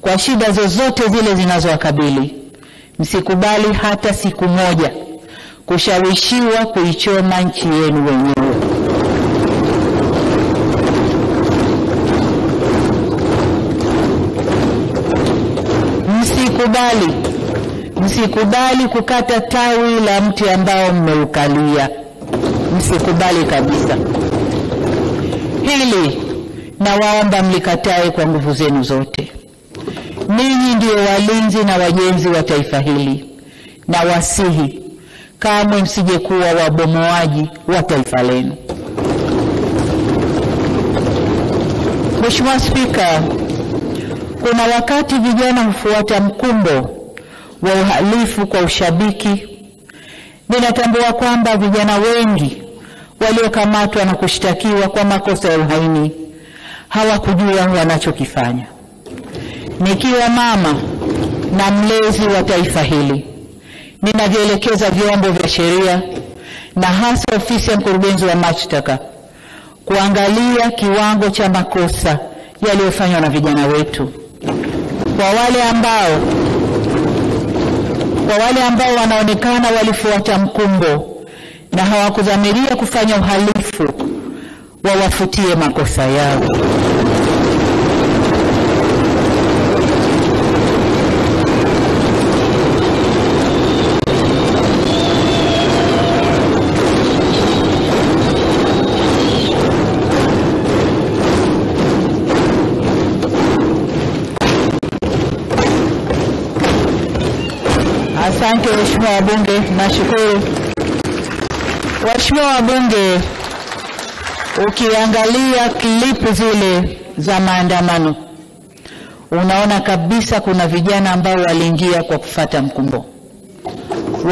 kwa shida zozote zile zinazowakabili. Msikubali hata siku moja kushawishiwa kuichoma nchi yenu wenyewe. Msikubali kukata tawi la mti ambao mmeukalia. Msikubali kabisa. Hili nawaomba mlikatae kwa nguvu zenu zote. Ninyi ndio walinzi na wajenzi wa taifa hili, na wasihi kamwe msije kuwa wabomoaji wa taifa lenu. Mheshimiwa Spika, kuna wakati vijana hufuata mkumbo wa uhalifu kwa ushabiki. Ninatambua kwamba vijana wengi waliokamatwa na kushtakiwa kwa makosa ya uhaini hawakujua wanachokifanya. Nikiwa mama na mlezi wa taifa hili, ninavyoelekeza vyombo vya sheria na hasa ofisi ya mkurugenzi wa mashtaka kuangalia kiwango cha makosa yaliyofanywa na vijana wetu. Kwa wale ambao wanaonekana walifuata mkumbo na hawakudhamiria kufanya uhalifu, wawafutie makosa yao. Asante Mheshimiwa wabunge, nashukuru. Waheshimiwa wabunge, ukiangalia klipu zile za maandamano, unaona kabisa kuna vijana ambao waliingia kwa kufuata mkumbo.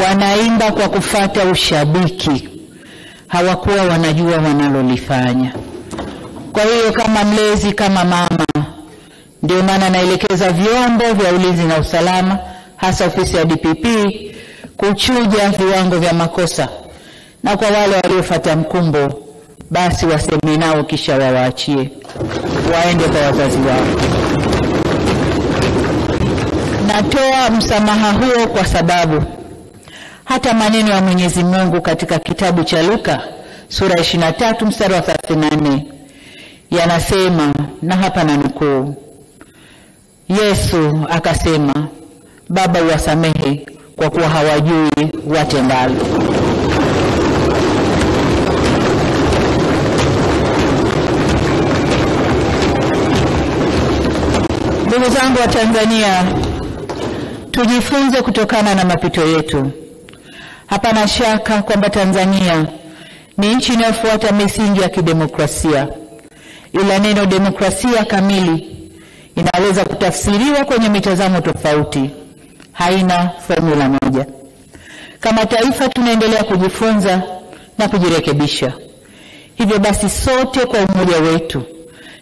Wanaimba kwa kufuata ushabiki. Hawakuwa wanajua wanalolifanya. Kwa hiyo kama mlezi, kama mama, ndio maana naelekeza vyombo vya ulinzi na usalama, hasa ofisi ya DPP, kuchuja viwango vya makosa, na kwa wale waliofuata mkumbo basi waseme nao kisha wawaachie waende kwa wazazi wao. Natoa msamaha huo kwa sababu hata maneno ya Mwenyezi Mungu katika kitabu cha Luka sura 23 mstari wa 34 yanasema, na hapa nanukuu, Yesu akasema, Baba uwasamehe kwa kuwa hawajui watendalo. Ndugu zangu wa Tanzania, tujifunze kutokana na mapito yetu. Hapana shaka kwamba Tanzania ni nchi inayofuata misingi ya kidemokrasia. Ila neno demokrasia kamili inaweza kutafsiriwa kwenye mitazamo tofauti. Haina formula moja. Kama taifa tunaendelea kujifunza na kujirekebisha. Hivyo basi sote kwa umoja wetu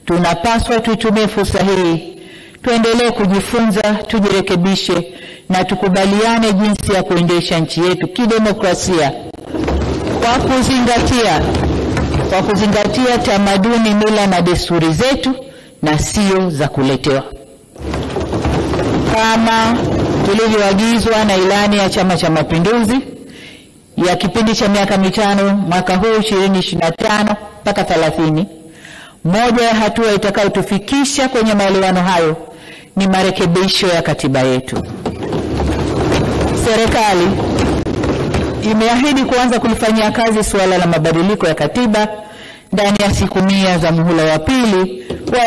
tunapaswa tuitumie fursa hii, tuendelee kujifunza, tujirekebishe na tukubaliane jinsi ya kuendesha nchi yetu kidemokrasia kwa kuzingatia tamaduni, mila na desturi zetu na sio za kuletewa. Kama tulivyoagizwa na ilani ya Chama cha Mapinduzi ya kipindi cha miaka 5 mwaka huu 2025 mpaka 30, moja ya hatua itakayotufikisha kwenye maelewano hayo ni marekebisho ya katiba yetu. Serikali imeahidi kuanza kulifanyia kazi suala la mabadiliko ya katiba ndani ya siku 100 za muhula wa pili wa